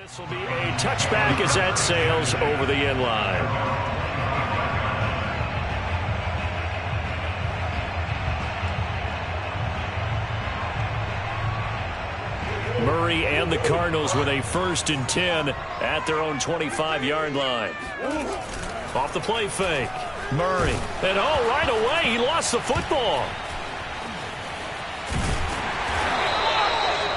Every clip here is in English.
This will be a touchback as that sails over the end line. Murray and the Cardinals with a 1st and 10 at their own 25-yard line. Off the play fake. Murray. And right away, he lost the football.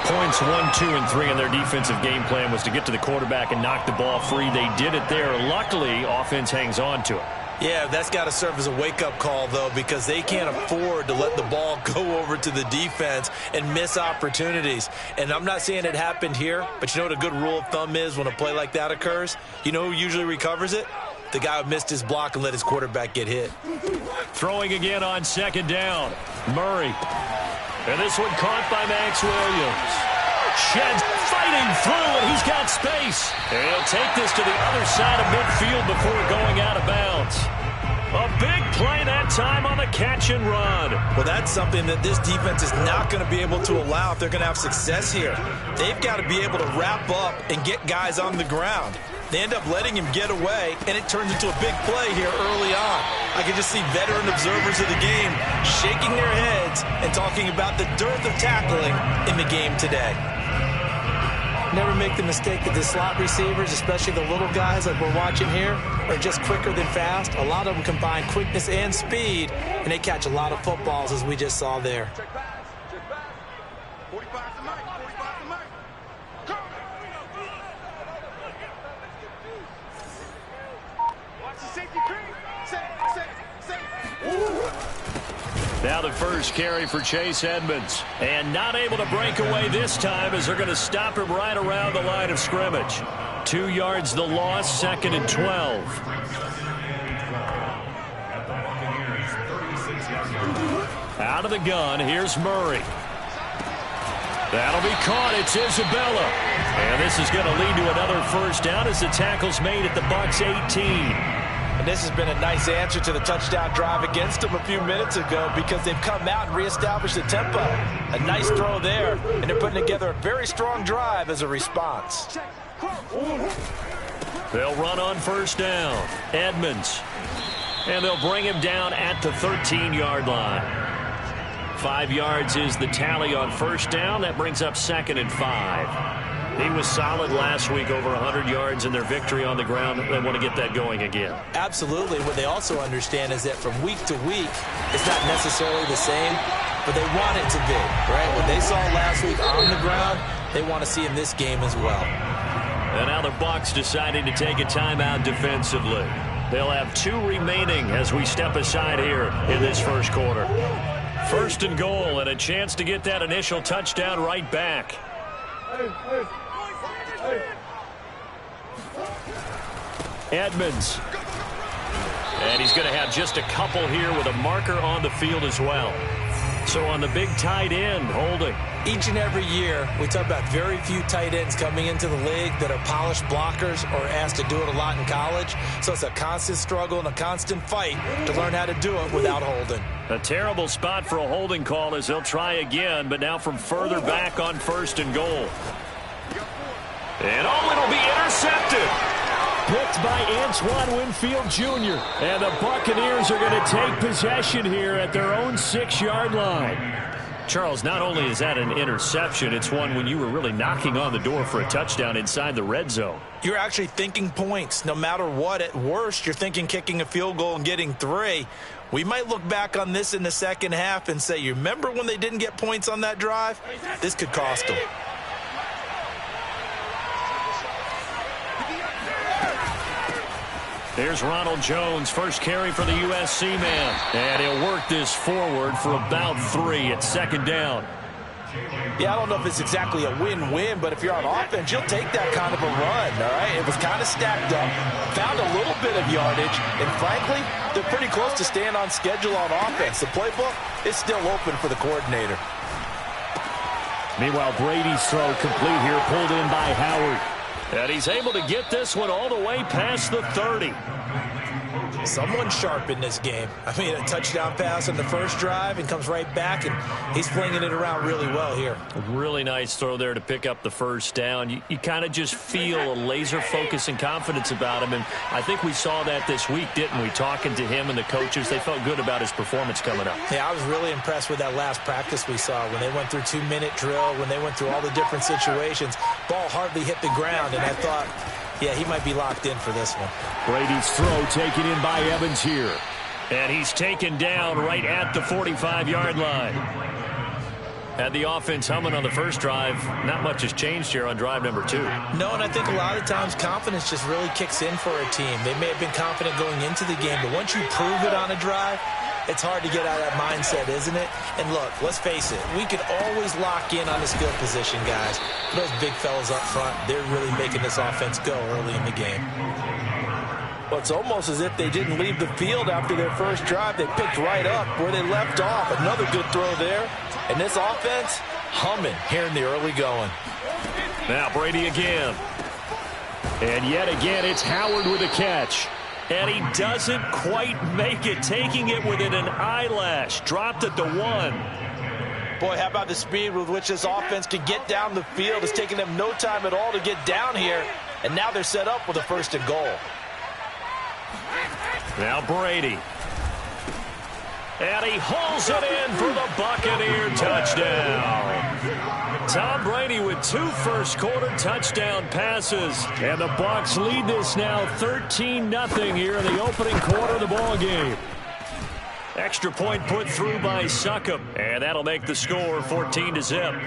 Points 1, 2, and 3 in their defensive game plan was to get to the quarterback and knock the ball free. They did it there. Luckily, offense hangs on to it. Yeah, that's got to serve as a wake-up call, though, because they can't afford to let the ball go over to the defense and miss opportunities. And I'm not saying it happened here, but you know what a good rule of thumb is when a play like that occurs? You know who usually recovers it? The guy who missed his block and let his quarterback get hit. Throwing again on 2nd down. Murray. And this one caught by Max Williams. Sheds fighting through, and he's got space. And he'll take this to the other side of midfield before going out of bounds. A big play that time on the catch and run. Well, that's something that this defense is not going to be able to allow if they're going to have success here. They've got to be able to wrap up and get guys on the ground. They end up letting him get away, and it turns into a big play here early on. I can just see veteran observers of the game shaking their heads and talking about the dearth of tackling in the game today. Never make the mistake that the slot receivers, especially the little guys like we're watching here, are just quicker than fast. A lot of them combine quickness and speed, and they catch a lot of footballs, as we just saw there. Now the first carry for Chase Edmonds. And not able to break away this time as they're going to stop him right around the line of scrimmage. 2 yards the loss, 2nd and 12. Out of the gun, here's Murray. That'll be caught. It's Isabella. And this is going to lead to another first down as the tackle's made at the Bucs 18. And this has been a nice answer to the touchdown drive against them a few minutes ago because they've come out and reestablished the tempo. A nice throw there, and they're putting together a very strong drive as a response. They'll run on 1st down. Edmonds. And they'll bring him down at the 13-yard line. 5 yards is the tally on 1st down. That brings up 2nd and 5. He was solid last week, over 100 yards in their victory on the ground. They want to get that going again. Absolutely. What they also understand is that from week to week, it's not necessarily the same, but they want it to be, right? What they saw last week on the ground, they want to see in this game as well. And now the Bucs deciding to take a timeout defensively. They'll have 2 remaining as we step aside here in this first quarter. 1st and goal, and a chance to get that initial touchdown right back. Edmonds. And he's going to have just a couple here with a marker on the field as well. So on the big tight end, holding. Each and every year, we talk about very few tight ends coming into the league that are polished blockers or asked to do it a lot in college. So it's a constant struggle and a constant fight to learn how to do it without holding. A terrible spot for a holding call as they'll try again, but now from further back on 1st and goal. And it'll be intercepted. Picked by Antoine Winfield Jr. And the Buccaneers are going to take possession here at their own 6-yard line. Charles, not only is that an interception, it's one when you were really knocking on the door for a touchdown inside the red zone. You're actually thinking points. No matter what, at worst, you're thinking kicking a field goal and getting 3. We might look back on this in the second half and say, you remember when they didn't get points on that drive? This could cost them. There's Ronald Jones, first carry for the USC man. And he'll work this forward for about 3 at 2nd down. Yeah, I don't know if it's exactly a win-win, but if you're on offense, you'll take that kind of a run, all right? It was kind of stacked up, found a little bit of yardage, and frankly, they're pretty close to staying on schedule on offense. The playbook is still open for the coordinator. Meanwhile, Brady's throw complete here, pulled in by Howard. And he's able to get this one all the way past the 30. Someone sharp in this game. I mean, a touchdown pass on the first drive and comes right back, and he's flinging it around really well here. A really nice throw there to pick up the first down. You kind of just feel a laser focus and confidence about him, and I think we saw that this week, didn't we? Talking to him and the coaches, they felt good about his performance coming up. Yeah, I was really impressed with that last practice we saw when they went through 2-minute drill, when they went through all the different situations. Ball hardly hit the ground, and I thought, yeah, he might be locked in for this one. Brady's throw taken in by Evans here. And he's taken down right at the 45-yard line. Had the offense humming on the first drive. Not much has changed here on drive number 2. No, and I think a lot of times confidence just really kicks in for a team. They may have been confident going into the game, but once you prove it on a drive, it's hard to get out of that mindset, isn't it? And look, let's face it, we can always lock in on the skill position, guys. Those big fellas up front, they're really making this offense go early in the game. Well, it's almost as if they didn't leave the field after their first drive. They picked right up where they left off. Another good throw there. And this offense, humming here in the early going. Now Brady again. And yet again, it's Howard with a catch. And he doesn't quite make it, taking it within an eyelash. Dropped at the 1. Boy, how about the speed with which this offense can get down the field? It's taking them no time at all to get down here. And now they're set up with a 1st and goal. Now Brady. And he hauls it in for the Buccaneer touchdown. Tom Brady with 2 first-quarter touchdown passes. And the Bucs lead this now 13-0 here in the opening quarter of the ball game. Extra point put through by Succop. And that'll make the score 14-0.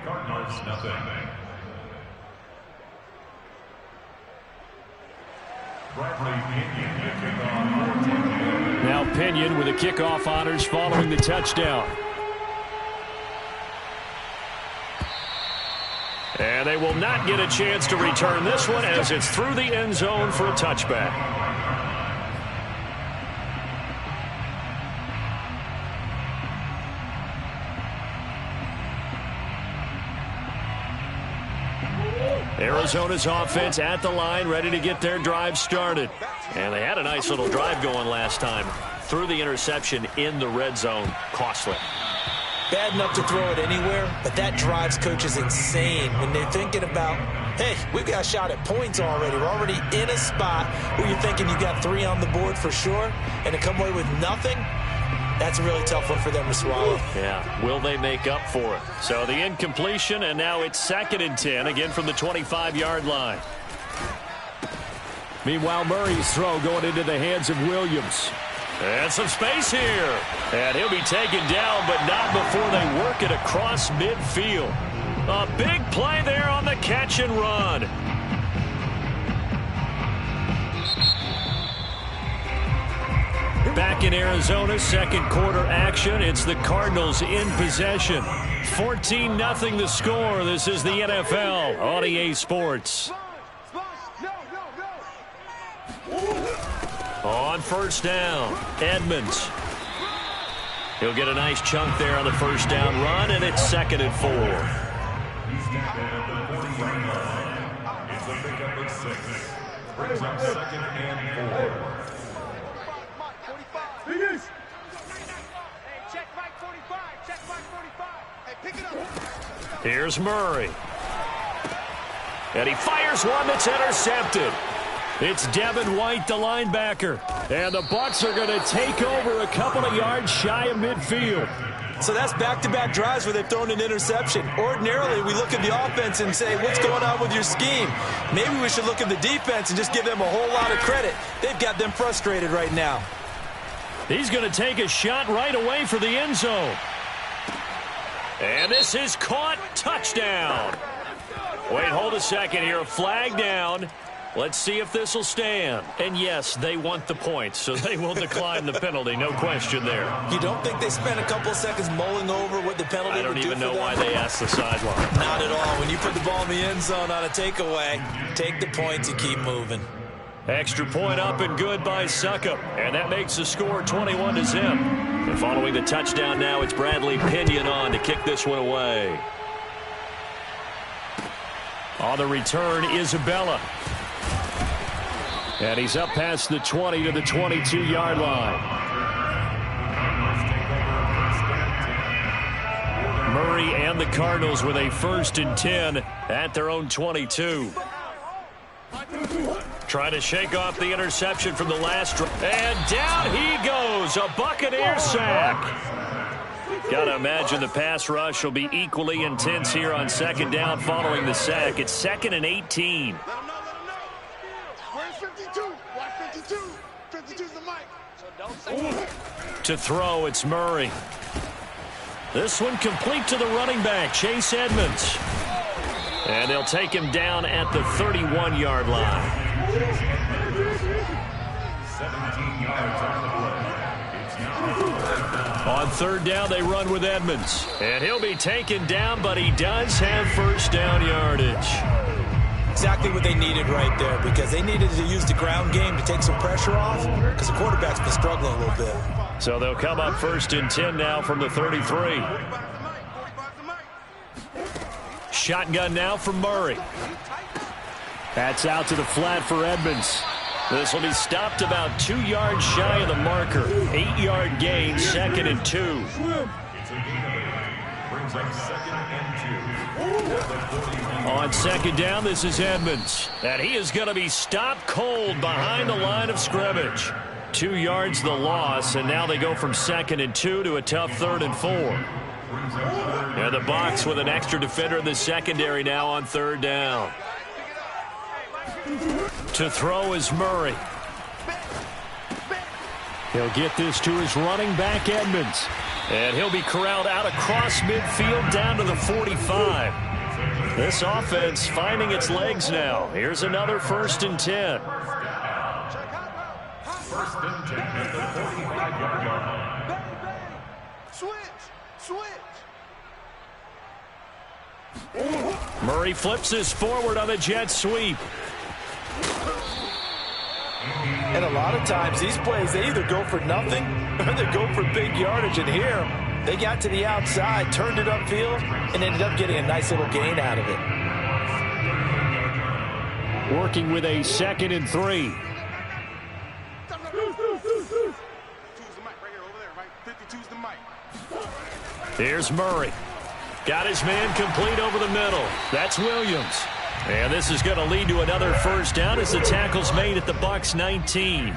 Cardinals, nothing. Now Pinion with the kickoff honors following the touchdown. And they will not get a chance to return this one as it's through the end zone for a touchback. Arizona's offense at the line, ready to get their drive started. And they had a nice little drive going last time. Threw the interception in the red zone. Costly. Bad enough to throw it anywhere, but that drives coaches insane when they're thinking about, hey, we've got a shot at points already. We're already in a spot where you're thinking you got 3 on the board for sure, and to come away with nothing, that's a really tough one for them to swallow. Yeah, will they make up for it? So the incompletion, and now it's 2nd and 10, again from the 25-yard line. Meanwhile, Murray's throw going into the hands of Williams. And some space here. And he'll be taken down, but not before they work it across midfield. A big play there on the catch and run. Back in Arizona, 2nd quarter action. It's the Cardinals in possession. 14-0 the score. This is the NFL on EA Sports. On 1st down, Edmonds. He'll get a nice chunk there on the 1st down run, and it's 2nd and 4. It's a pickup of 6. Brings up 2nd and 4. Here's Murray. And he fires one that's intercepted. It's Devin White, the linebacker. And the Bucs are going to take over a couple of yards shy of midfield. So that's back-to-back drives where they've thrown an interception. Ordinarily, we look at the offense and say, what's going on with your scheme? Maybe we should look at the defense and just give them a whole lot of credit. They've got them frustrated right now. He's going to take a shot right away for the end zone. And this is caught. Touchdown. Wait, hold a second here. A flag down. Let's see if this will stand. And yes, they want the points, so they will decline the penalty. No question there. You don't think they spent a couple of seconds mulling over what the penalty would do for them? I don't even know why they asked the sideline. Not at all. When you put the ball in the end zone on a takeaway, take the points and keep moving. Extra point up and good by Succop. And that makes the score 21-0. And following the touchdown now, it's Bradley Pinion on to kick this one away. On the return, Isabella. And he's up past the 20 to the 22-yard line. Murray and the Cardinals with a 1st and 10 at their own 22. Trying to shake off the interception from the last drive. And down he goes. A Buccaneer sack. Got to imagine the pass rush will be equally intense here on 2nd down following the sack. It's 2nd and 18. To throw, it's Murray. This one complete to the running back, Chase Edmonds. And they'll take him down at the 31-yard line. 17 yards on the play. It's now on 3rd down, they run with Edmonds. And he'll be taken down, but he does have 1st down yardage. Exactly what they needed right there, because they needed to use the ground game to take some pressure off, because the quarterback's been struggling a little bit. So they'll come up 1st and 10 now from the 33. Shotgun now from Murray. That's out to the flat for Edmonds. This will be stopped about 2 yards shy of the marker. 8-yard gain, 2nd and 2. brings up 2nd and 2. On 2nd down, this is Edmonds. And he is going to be stopped cold behind the line of scrimmage. 2 yards the loss, and now they go from 2nd and 2 to a tough 3rd and 4. And the box with an extra defender in the secondary now on 3rd down. To throw is Murray. He'll get this to his running back, Edmonds. And he'll be corralled out across midfield down to the 45. This offense finding its legs now. Here's another 1st and 10. 1st and 10 at the 45-yard line. Switch. Murray flips this forward on the jet sweep. And a lot of times these plays, they either go for nothing or they go for big yardage. And here, they got to the outside, turned it upfield, and ended up getting a nice little gain out of it. Working with a 2nd and 3. Here's Murray. Got his man complete over the middle. That's Williams. And this is going to lead to another 1st down as the tackle's made at the Bucs 19.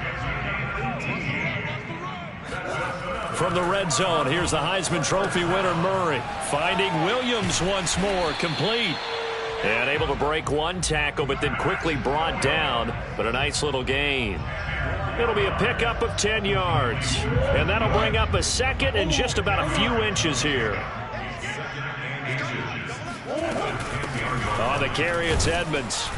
From the red zone, here's the Heisman Trophy winner Murray. Finding Williams once more, complete. And able to break one tackle, but then quickly brought down. But a nice little gain. It'll be a pickup of 10 yards. And that'll bring up a 2nd and just about a few inches here. On the carry, it's Edmonds.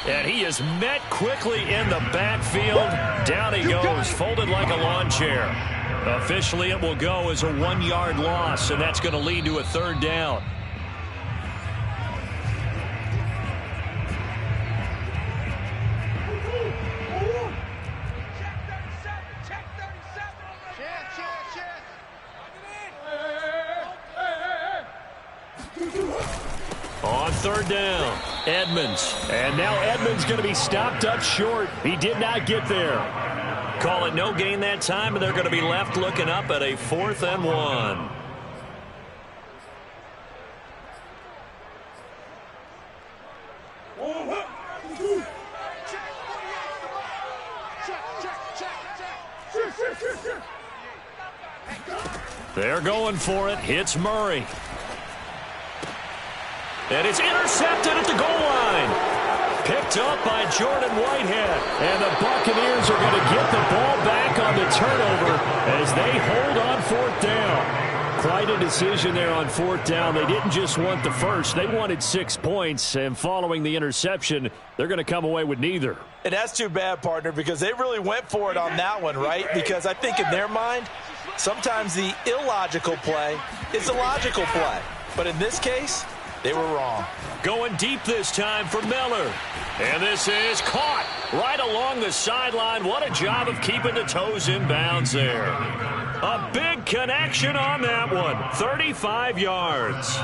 And he is met quickly in the backfield. Down he goes, folded like a lawn chair. Officially, it will go as a 1-yard loss, and that's going to lead to a 3rd down. On 3rd down, Edmonds. And now Edmonds going to be stopped up short. He did not get there. Call it no gain that time, and they're going to be left looking up at a 4th and 1. They're going for it. Hits Murray. And it's intercepted at the goal line. Picked up by Jordan Whitehead. And the Buccaneers are going to get the ball back on the turnover as they hold on 4th down. Quite a decision there on 4th down. They didn't just want the first. They wanted 6 points. And following the interception, they're going to come away with neither. And that's too bad, partner, because they really went for it on that one, right? Because I think in their mind, sometimes the illogical play is the logical play. But in this case, they were wrong. Going deep this time for Miller. And this is caught right along the sideline. What a job of keeping the toes in bounds there. A big connection on that one. 35 yards.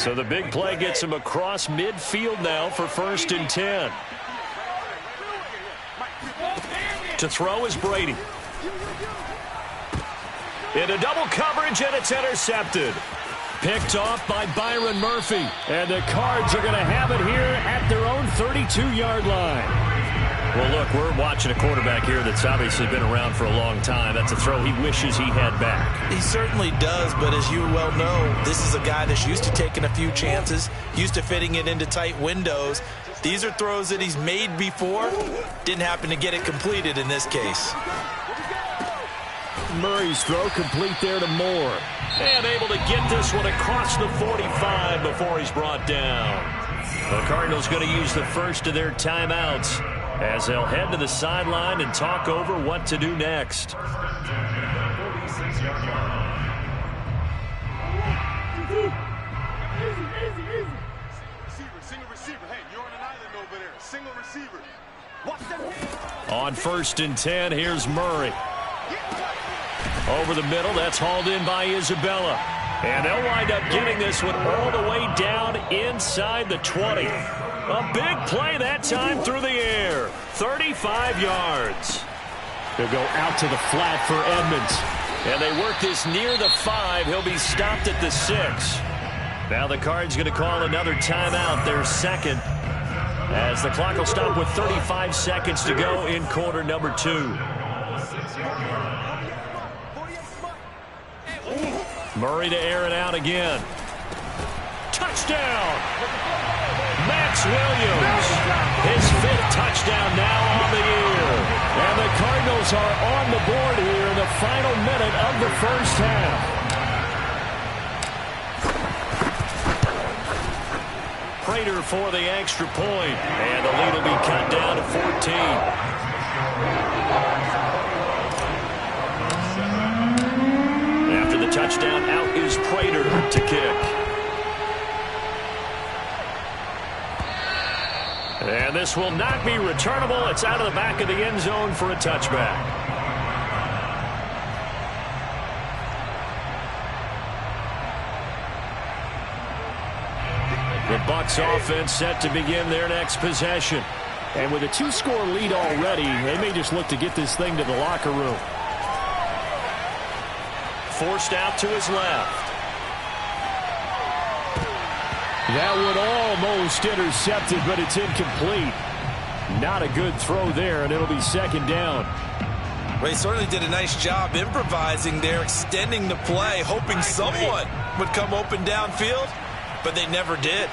So the big play gets him across midfield now for 1st and 10. To throw is Brady. Into double coverage, and it's intercepted. Picked off by Byron Murphy. And the Cards are going to have it here at their own 32-yard line. Well, look, we're watching a quarterback here that's obviously been around for a long time. That's a throw he wishes he had back. He certainly does, but as you well know, this is a guy that's used to taking a few chances, used to fitting it into tight windows. These are throws that he's made before. Didn't happen to get it completed in this case. Murray's throw complete there to Moore. And able to get this one across the 45 before he's brought down. The Cardinals going to use the first of their timeouts as they'll head to the sideline and talk over what to do next. On 1st and 10, here's Murray. Over the middle, that's hauled in by Isabella. And they'll wind up getting this one all the way down inside the 20. A big play that time through the air. 35 yards. They'll go out to the flat for Edmonds. And they work this near the 5. He'll be stopped at the 6. Now the Cards going to call another timeout, their second, as the clock will stop with 35 seconds to go in quarter number 2. Murray to air it out again. Touchdown! Max Williams, his 5th touchdown now on the year. And the Cardinals are on the board here in the final minute of the first half. Prater for the extra point, and the lead will be cut down to 14. After the touchdown, out is Prater to kick. And this will not be returnable. It's out of the back of the end zone for a touchback. The Bucs offense set to begin their next possession. And with a 2-score lead already, they may just look to get this thing to the locker room. Forced out to his left. That one almost intercepted, but it's incomplete. Not a good throw there, and it'll be 2nd down. Ray certainly did a nice job improvising there, extending the play, hoping someone would come open downfield, but they never did.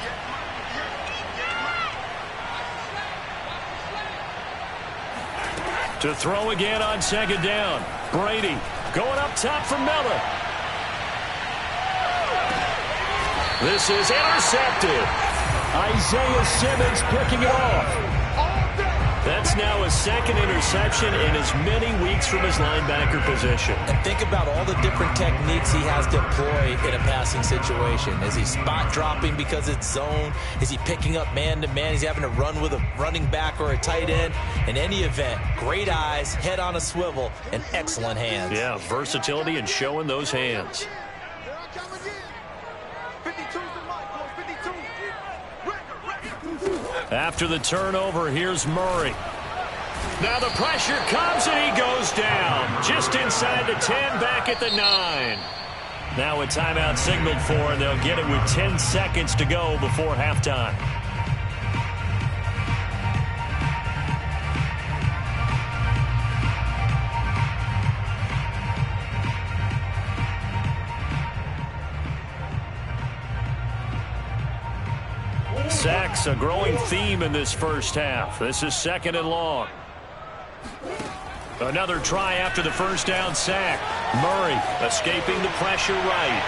To throw again on 2nd down. Brady going up top for Miller. This is intercepted. Isaiah Simmons picking it off. That's now his 2nd interception in as many weeks from his linebacker position. And think about all the different techniques he has to employ in a passing situation. Is he spot dropping because it's zone? Is he picking up man-to-man? Is he having to run with a running back or a tight end? In any event, great eyes, head on a swivel, and excellent hands. Yeah, versatility and showing those hands. After the turnover, here's Murray. Now the pressure comes and he goes down. Just inside the 10, back at the 9. Now a timeout signaled for, and they'll get it with 10 seconds to go before halftime. Sacks, a growing theme in this first half. This is 2nd and long. Another try after the first down sack. Murray escaping the pressure right.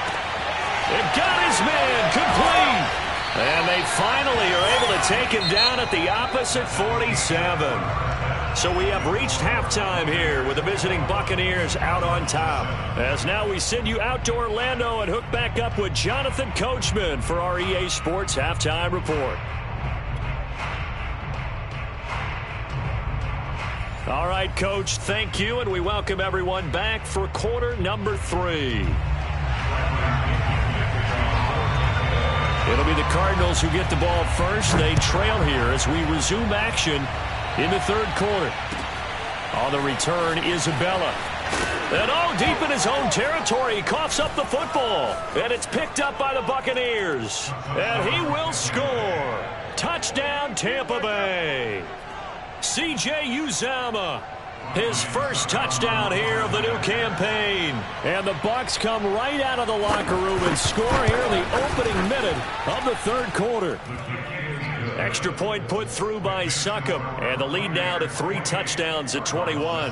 They've got his man complete. And they finally are able to take him down at the opposite 47. So we have reached halftime here with the visiting Buccaneers out on top. As now we send you out to Orlando and hook back up with Jonathan Coachman for our EA Sports Halftime Report. All right, Coach, thank you, and we welcome everyone back for quarter number 3. It'll be the Cardinals who get the ball first. They trail here as we resume action in the 3rd quarter. On the return, Isabella. And deep in his own territory, he coughs up the football. And it's picked up by the Buccaneers. And he will score. Touchdown, Tampa Bay. C.J. Uzomah, his first touchdown here of the new campaign. And the Bucs come right out of the locker room and score here in the opening minute of the third quarter. Extra point put through by Succop. And the lead now to 3 touchdowns at 21.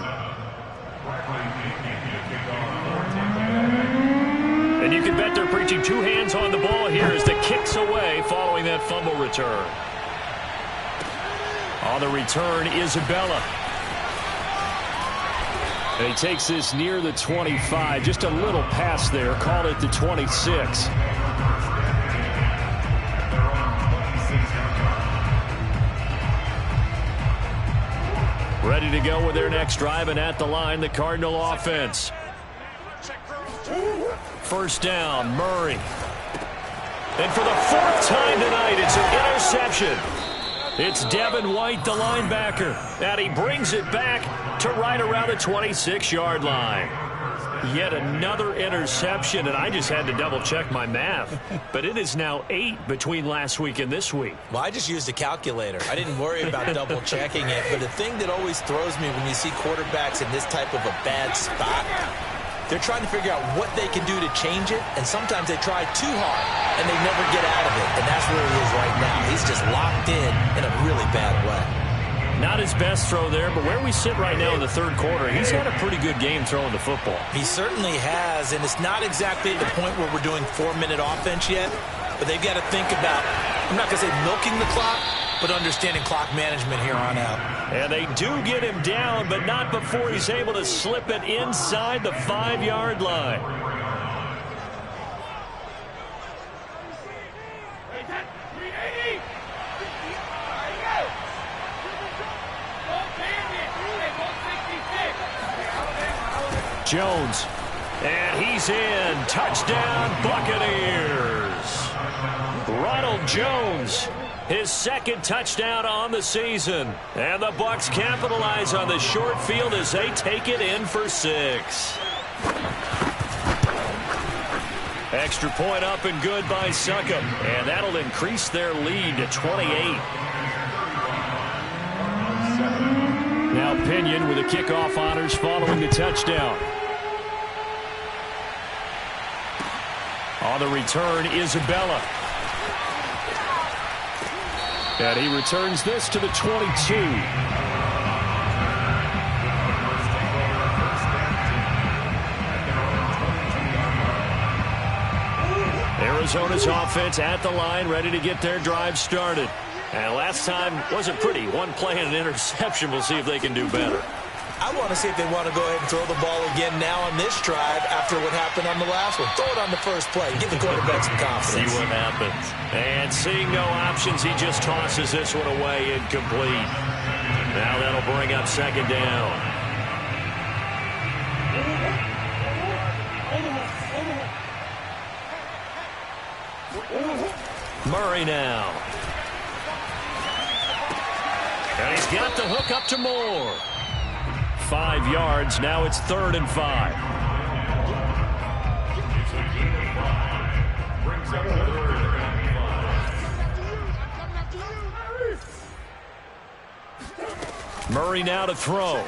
And you can bet they're preaching 2 hands on the ball here as the kick's away following that fumble return. On the return, Isabella. And he takes this near the 25. Just a little pass there. Call it the 26. Ready to go with their next drive, and at the line, the Cardinal offense. First down, Murray. And for the 4th time tonight, it's an interception. It's Devin White, the linebacker, and he brings it back to right around the 26-yard line. Yet another interception, and I just had to double-check my math. But it is now 8 between last week and this week. Well, I just used a calculator. I didn't worry about double-checking it. But the thing that always throws me when you see quarterbacks in this type of a bad spot, they're trying to figure out what they can do to change it, and sometimes they try too hard, and they never get out of it. And that's where he is right now. He's just locked in a really bad way. Not his best throw there, but where we sit right now in the third quarter, he's had a pretty good game throwing the football. He certainly has, and it's not exactly the point where we're doing 4-minute offense yet, but they've got to think about, I'm not going to say milking the clock, but understanding clock management here on out. And they do get him down, but not before he's able to slip it inside the 5-yard line. Jones, and he's in. Touchdown, Buccaneers. Ronald Jones, his 2nd touchdown on the season. And the Bucs capitalize on the short field as they take it in for 6. Extra point up and good by Succop. And that'll increase their lead to 28. Now Pinion with the kickoff honors following the touchdown. On the return, Isabella. And he returns this to the 22. Arizona's offense at the line, ready to get their drive started. And last time wasn't pretty. 1 play and an interception. We'll see if they can do better. I want to see if they want to go ahead and throw the ball again now on this drive after what happened on the last one. Throw it on the first play. Give the quarterback some confidence. See what happens. And seeing no options, he just tosses this one away incomplete. Now that'll bring up 2nd down. Murray now. And he's got the hook up to Moore. 5 yards. Now it's 3rd and 5. Murray now to throw.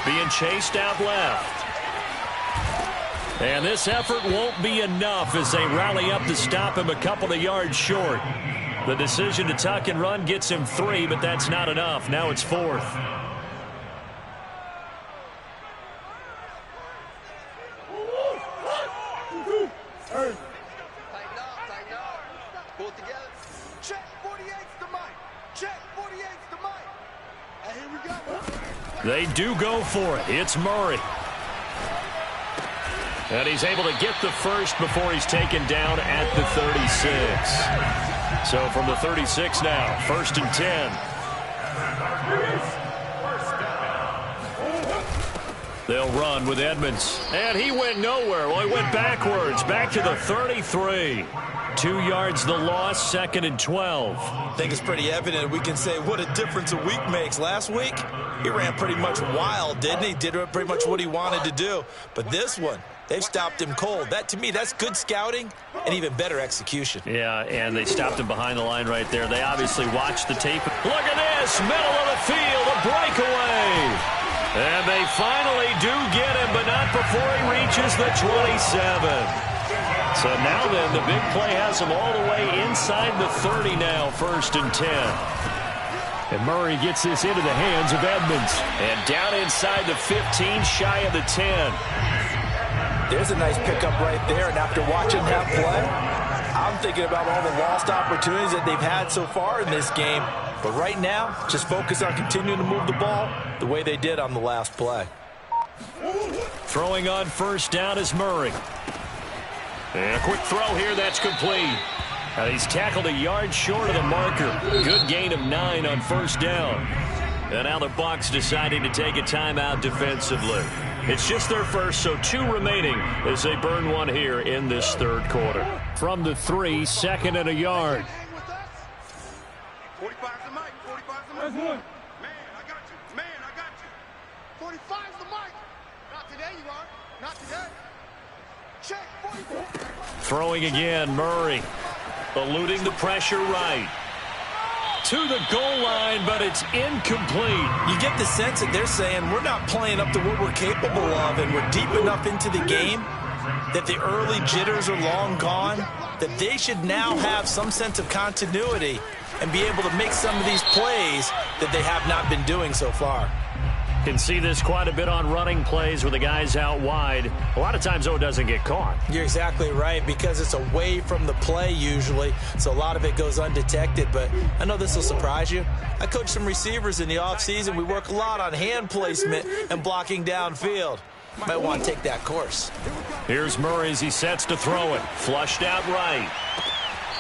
Being chased out left. And this effort won't be enough as they rally up to stop him a couple of yards short. The decision to tuck and run gets him 3, but that's not enough. Now it's 4th. They do go for it. It's Murray. And he's able to get the first before he's taken down at the 36. So from the 36 now, 1st and 10. They'll run with Edmonds. And he went nowhere. Well, he went backwards, back to the 33. 2 yards the loss, 2nd and 12. I think it's pretty evident. We can say what a difference a week makes. Last week, he ran pretty much wild, didn't he? Did pretty much what he wanted to do. But this one, they've stopped him cold. That, to me, that's good scouting and even better execution. Yeah, and they stopped him behind the line right there. They obviously watched the tape. Look at this, middle of the field, a breakaway. And they finally do get him, but not before he reaches the 27. So now then, the big play has him all the way inside the 30 now, 1st and 10. And Murray gets this into the hands of Edmonds. And down inside the 15, shy of the 10. There's a nice pickup right there, and after watching that play, I'm thinking about all the lost opportunities that they've had so far in this game. But right now, just focus on continuing to move the ball the way they did on the last play. Throwing on 1st down is Murray. And a quick throw here, that's complete. And he's tackled a yard short of the marker. Good gain of 9 on 1st down. And now the Bucs deciding to take a timeout defensively. It's just their first, so 2 remaining as they burn one here in this 3rd quarter. From the 3, 2nd and a yard. 45's the mic. 45's the mic. Man, I got you. Man, I got you. 45's the mic. Not today, you are. Not today. Check. 44. Throwing again, Murray. Eluding the pressure right. To the goal line, but it's incomplete. You get the sense that they're saying we're not playing up to what we're capable of, and we're deep enough into the game that the early jitters are long gone, that they should now have some sense of continuity and be able to make some of these plays that they have not been doing so far. Can see this quite a bit on running plays with the guys out wide. A lot of times, though, it doesn't get caught. You're exactly right, because it's away from the play usually, so a lot of it goes undetected. But I know this will surprise you. I coach some receivers in the offseason. We work a lot on hand placement and blocking downfield. Might want to take that course. Here's Murray as he sets to throw it. Flushed out right.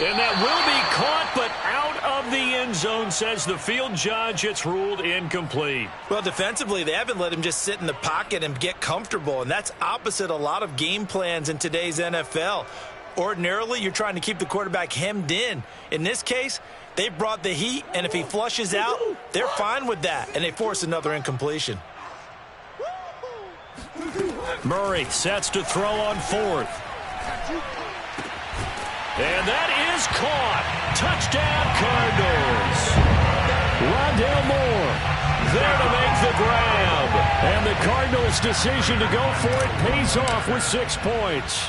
And that will be caught, but out of the end zone, says the field judge. It's ruled incomplete. Well, defensively, they haven't let him just sit in the pocket and get comfortable, and that's opposite a lot of game plans in today's NFL. Ordinarily, you're trying to keep the quarterback hemmed in. In this case, they brought the heat, and if he flushes out, they're fine with that, and they force another incompletion. Murray sets to throw on 4th. And that is caught. Touchdown, Cardinals. Rondale Moore there to make the grab. And the Cardinals' decision to go for it pays off with 6 points.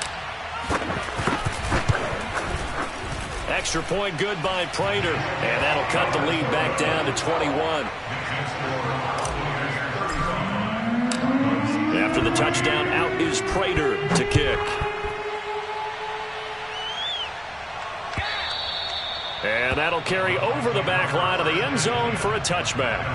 Extra point good by Prater. And that'll cut the lead back down to 21. After the touchdown, out is Prater to kick. And that'll carry over the back line of the end zone for a touchback.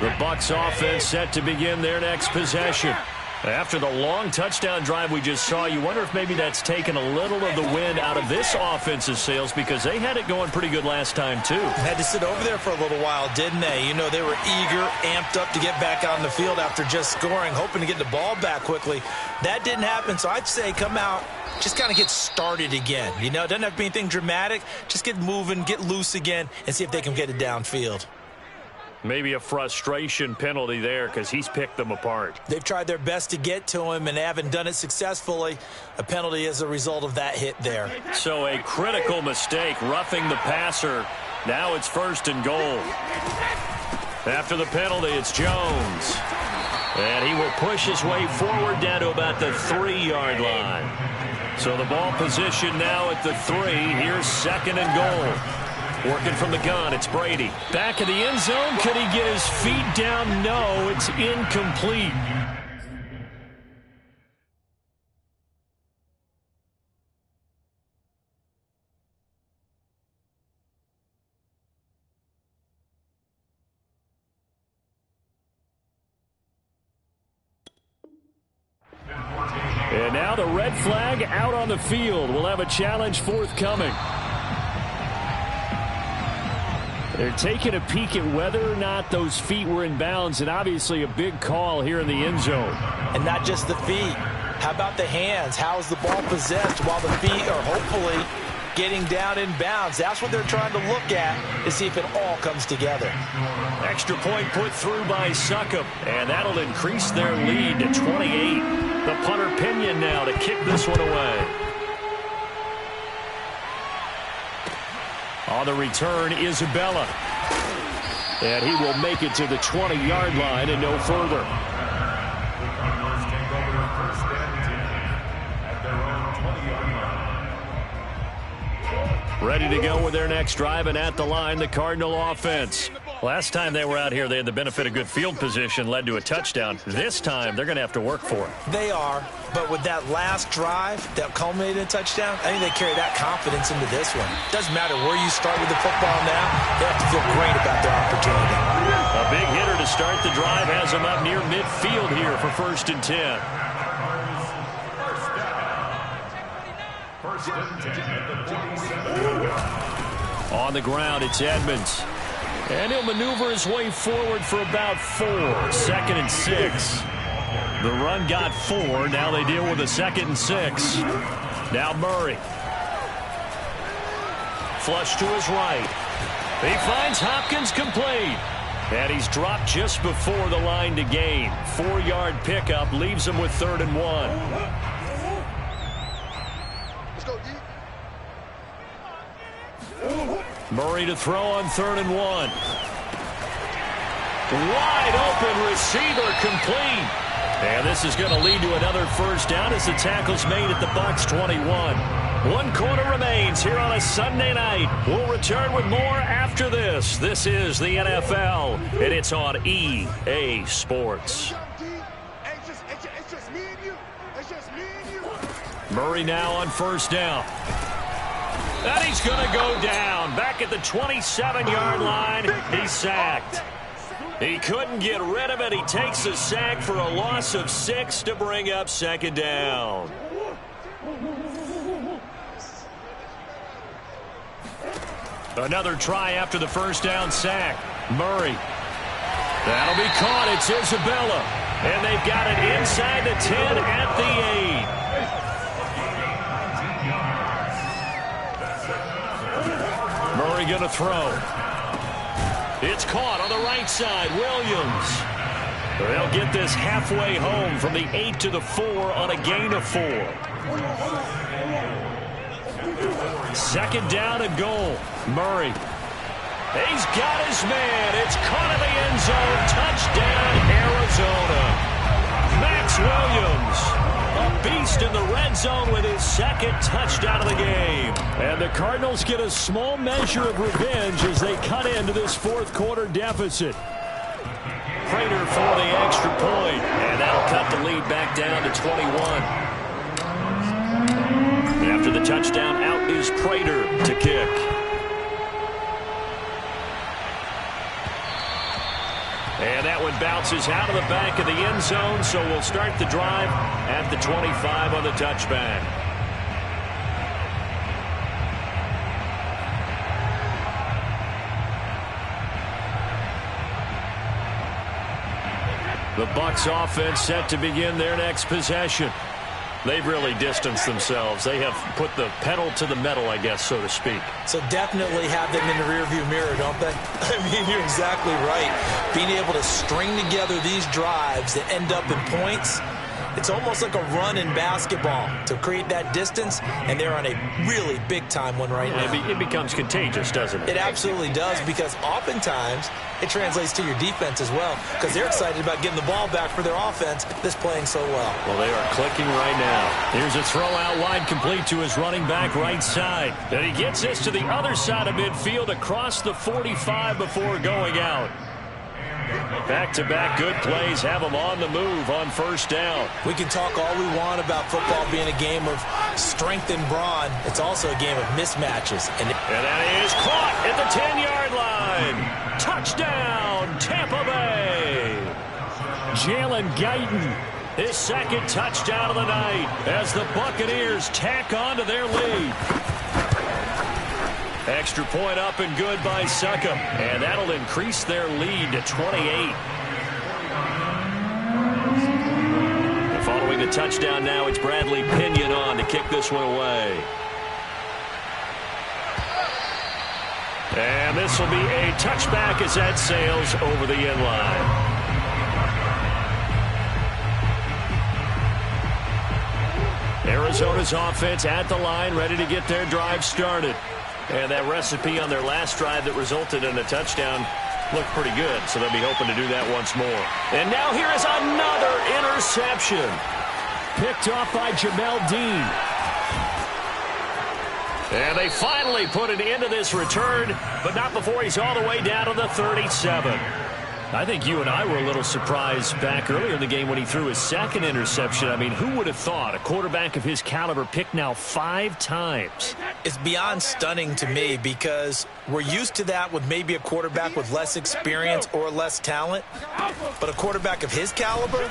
The Bucs offense set to begin their next possession. After the long touchdown drive we just saw, you wonder if maybe that's taken a little of the wind out of this offense's sails, because they had it going pretty good last time, too. Had to sit over there for a little while, didn't they? You know, they were eager, amped up to get back on the field after just scoring, hoping to get the ball back quickly. That didn't happen, so I'd say come out, just kind of get started again. You know, it doesn't have to be anything dramatic. Just get moving, get loose again, and see if they can get it downfield. Maybe a frustration penalty there because he's picked them apart. They've tried their best to get to him and haven't done it successfully. A penalty as a result of that hit there. So a critical mistake, roughing the passer. Now it's 1st and goal. After the penalty, it's Jones. And he will push his way forward down to about the 3-yard line. So the ball position now at the 3. Here's 2nd and goal. Working from the gun, it's Brady. Back of the end zone. Could he get his feet down? No, it's incomplete. And now Now the red flag out on the field. We'll have a challenge forthcoming. They're taking a peek at whether or not those feet were in bounds, and obviously a big call here in the end zone. And not just the feet. How about the hands? How's the ball possessed while the feet are hopefully getting down in bounds? That's what they're trying to look at to see if it all comes together. Extra point put through by Succop, and that'll increase their lead to 28. The punter Pinion now to kick this one away. On the return, Isabella. And he will make it to the 20-yard line and no further. Ready to go with their next drive, and at the line, the Cardinal offense. Last time they were out here, they had the benefit of good field position, led to a touchdown. This time, they're going to have to work for it. They are, but with that last drive that culminated in a touchdown, I think they carry that confidence into this one. Doesn't matter where you start with the football now, they have to feel great about their opportunity. A big hitter to start the drive has them up near midfield here for 1st and 10. On the ground, it's Edmonds. And he'll maneuver his way forward for about 4. 2nd and 6. The run got 4. Now they deal with a 2nd and 6. Now Murray. Flush to his right. He finds Hopkins complete. And he's dropped just before the line to gain. 4-yard pickup leaves him with 3rd and 1. Murray to throw on 3rd and 1. Wide open receiver complete. And this is going to lead to another first down as the tackle's made at the Bucs 21. 1 quarter remains here on a Sunday night. We'll return with more after this. This is the NFL, and it's on EA Sports. Murray now on 1st down. And he's going to go down. Back at the 27-yard line, he's sacked. He couldn't get rid of it. He takes a sack for a loss of 6 to bring up 2nd down. Another try after the 1st down sack. Murray. That'll be caught. It's Isabella. And they've got it inside the 10 at the 8. Murray going to throw. It's caught on the right side. Williams. They'll get this halfway home from the 8 to the 4 on a gain of 4. 2nd down and goal. Murray. He's got his man. It's caught in the end zone. Touchdown, Arizona. Max Williams. A beast in the red zone with his 2nd touchdown of the game. And the Cardinals get a small measure of revenge as they cut into this 4th quarter deficit. Prater for the extra point. And that'll cut the lead back down to 21. After the touchdown, out is Prater to kick. And that one bounces out of the back of the end zone, so we'll start the drive at the 25 on the touchback. The Bucs offense set to begin their next possession. They've really distanced themselves. They have put the pedal to the metal, I guess, so to speak. So definitely have them in the rearview mirror, don't they? I mean, you're exactly right. Being able to string together these drives that end up in points, it's almost like a run in basketball to create that distance, and they're on a really big-time one right now. It becomes contagious, doesn't it? It absolutely does, because oftentimes it translates to your defense as well, because they're excited about getting the ball back for their offense that's playing so well. Well, they are clicking right now. Here's a throw out wide complete to his running back right side. And he gets this to the other side of midfield across the 45 before going out. Back-to-back good plays have them on the move on 1st down. We can talk all we want about football being a game of strength and brawn. It's also a game of mismatches. And that is caught at the 10-yard line. Touchdown, Tampa Bay. Jalen Guyton His second touchdown of the night as the Buccaneers tack on to their lead. Extra point up and good by Succop, and that'll increase their lead to 28. And following the touchdown now, it's Bradley Pinion on to kick this one away. And this will be a touchback as that sails over the end line. Arizona's offense at the line, ready to get their drive started. And that recipe on their last drive that resulted in a touchdown looked pretty good, so they'll be hoping to do that once more. And now here is another interception. Picked off by Jamel Dean. And they finally put an end to this return, but not before he's all the way down to the 37. I think you and I were a little surprised back earlier in the game when he threw his second interception. I mean, who would have thought a quarterback of his caliber picked now 5 times? It's beyond stunning to me because we're used to that with maybe a quarterback with less experience or less talent. But a quarterback of his caliber,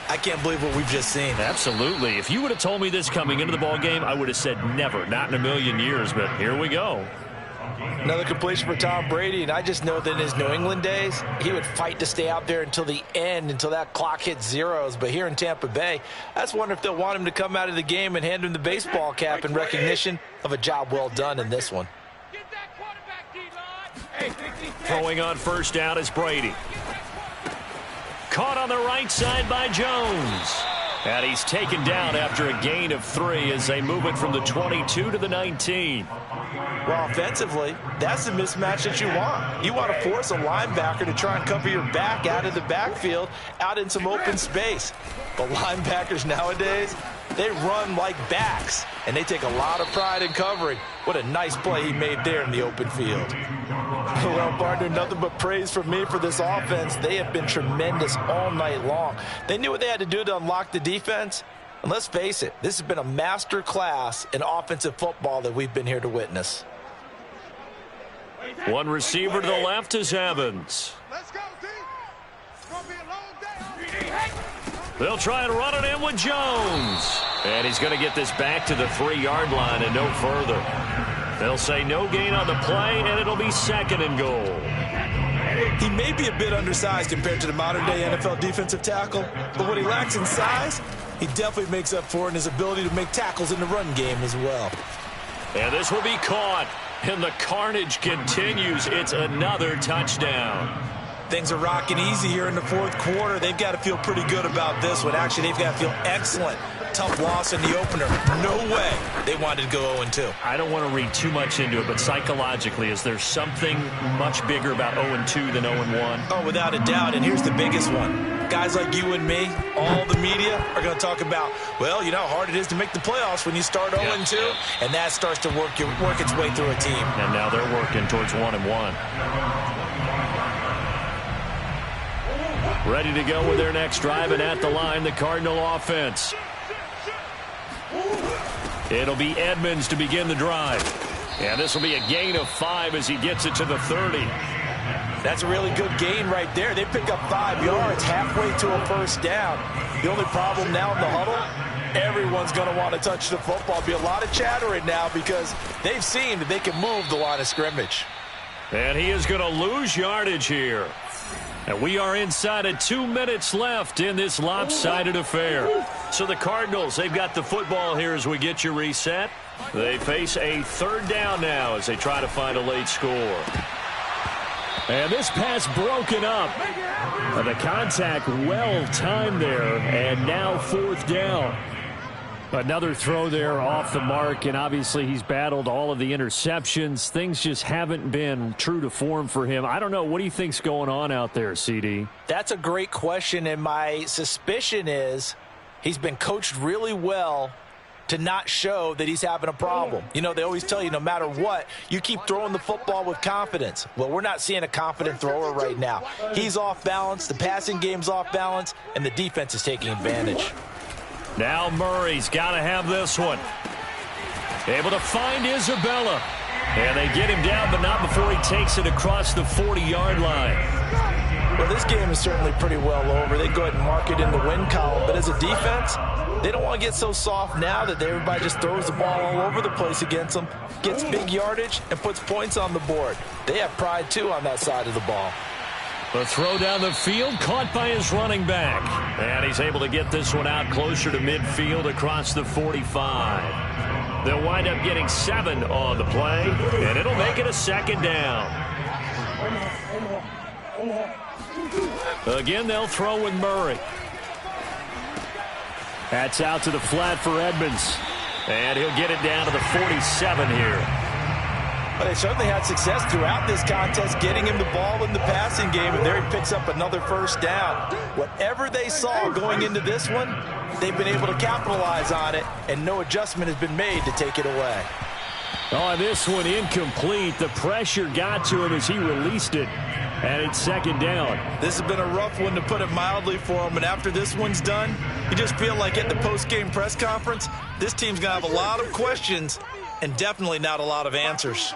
I can't believe what we've just seen. Absolutely. If you would have told me this coming into the ball game, I would have said never, not in a million years, but here we go. Another completion for Tom Brady, and I just know that in his New England days, he would fight to stay out there until the end, until that clock hit zeros. But here in Tampa Bay, I just wonder if they'll want him to come out of the game and hand him the baseball cap in recognition of a job well done in this one. Throwing on first down is Brady. Caught on the right side by Jones. And he's taken down after a gain of 3 as they move it from the 22 to the 19. Well, offensively, that's the mismatch that you want. You want to force a linebacker to try and cover your back out of the backfield, out in some open space. But linebackers nowadays, they run like backs, and they take a lot of pride in covering. What a nice play he made there in the open field. Well, partner, nothing but praise from me for this offense. They have been tremendous all night long. They knew what they had to do to unlock the defense. And let's face it, this has been a master class in offensive football that we've been here to witness. One receiver to the left is Evans. Let's go, team. It's going to be a long day. They'll try and run it in with Jones. And he's going to get this back to the 3-yard line and no further. They'll say no gain on the play, and it'll be 2nd and goal. He may be a bit undersized compared to the modern-day NFL defensive tackle, but what he lacks in size, he definitely makes up for in his ability to make tackles in the run game as well. And this will be caught, and the carnage continues. It's another touchdown. Things are rocking easy here in the 4th quarter. They've got to feel pretty good about this one. Actually, they've got to feel excellent. Tough loss in the opener. No way they wanted to go 0-2. I don't want to read too much into it, but psychologically, is there something much bigger about 0-2 than 0-1? Oh, without a doubt, and here's the biggest one. Guys like you and me, all the media, are going to talk about, well, you know how hard it is to make the playoffs when you start 0-2, and that starts to work its way through a team. And now they're working towards 1-1. Ready to go with their next drive, and at the line, the Cardinal offense. It'll be Edmonds to begin the drive. And this will be a gain of 5 as he gets it to the 30. That's a really good gain right there. They pick up 5 yards halfway to a first down. The only problem now in the huddle, everyone's going to want to touch the football. There'll be a lot of chattering now because they've seen that they can move the line of scrimmage. And he is going to lose yardage here. And we are inside of 2 minutes left in this lopsided affair. So the Cardinals, they've got the football here as we get you reset. They face a 3rd down now as they try to find a late score. And this pass broken up. The contact well timed there, and now 4th down. Another throw there off the mark, and obviously he's battled all of the interceptions. Things just haven't been true to form for him. I don't know. What do you think's going on out there, CD? That's a great question, and my suspicion is he's been coached really well to not show that he's having a problem. You know, they always tell you no matter what, you keep throwing the football with confidence. Well, we're not seeing a confident thrower right now. He's off balance, the passing game's off balance, and the defense is taking advantage. Now Murray's got to have this one. Able to find Isabella. And they get him down, but not before he takes it across the 40-yard line. Well, this game is certainly pretty well over. They go ahead and mark it in the win column. But as a defense, they don't want to get so soft now that everybody just throws the ball all over the place against them, gets big yardage, and puts points on the board. They have pride, too, on that side of the ball. The throw down the field, caught by his running back. And he's able to get this one out closer to midfield across the 45. They'll wind up getting 7 on the play, and it'll make it a second down. Again, they'll throw with Murray. That's out to the flat for Edmonds. And he'll get it down to the 47 here. Well, they certainly had success throughout this contest getting him the ball in the passing game, and there he picks up another first down. Whatever they saw going into this one, they've been able to capitalize on it, and no adjustment has been made to take it away. Oh, this one incomplete. The pressure got to him as he released it. And it's second down. This has been a rough one, to put it mildly, for him. And after this one's done, you just feel like at the post-game press conference, this team's going to have a lot of questions and definitely not a lot of answers.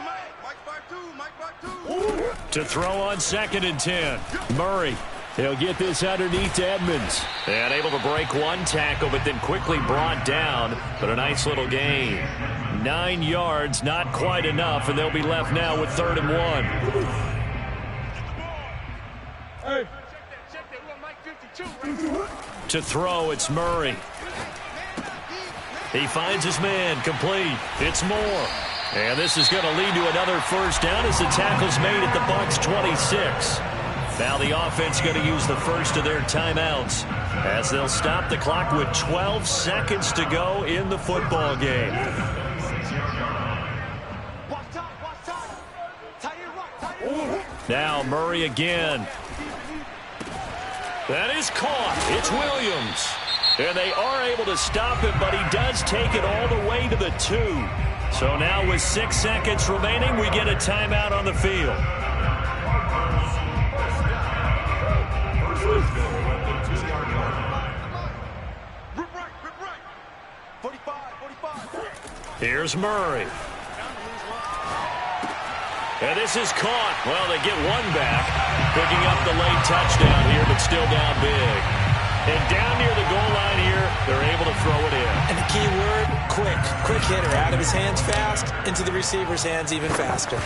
To throw on 2nd and 10. Murray. He'll get this underneath to Edmonds. And able to break one tackle, but then quickly brought down. But a nice little gain. 9 yards, not quite enough, and they'll be left now with 3rd and 1. To throw, it's Murray. He finds his man, complete. It's Moore. And this is going to lead to another first down as the tackle's made at the Bucs 26. Now the offense going to use the first of their timeouts as they'll stop the clock with 12 seconds to go in the football game. Now Murray again. That is caught. It's Williams. And they are able to stop him, but he does take it all the way to the 2. So now with 6 seconds remaining, we get a timeout on the field. Here's Murray. And this is caught. Well, they get one back, picking up the late touchdown here, but still down big. And down near the goal line here, they're able to throw it in. And the key word, quick. Quick hitter, out of his hands fast, into the receiver's hands even faster.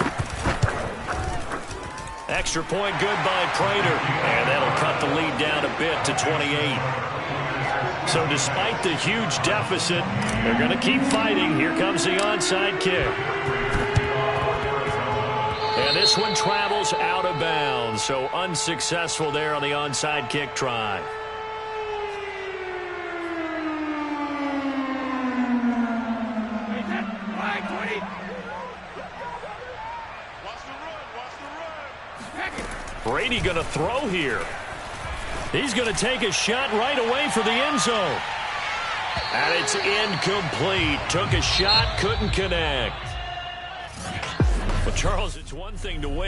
Extra point good by Prater. And that'll cut the lead down a bit to 28. So despite the huge deficit, they're going to keep fighting. Here comes the onside kick. And this one travels out of bounds, so unsuccessful there on the onside kick try. Brady going to throw here. He's going to take a shot right away for the end zone. And it's incomplete. Took a shot, couldn't connect. Well, Charles, it's one thing to win.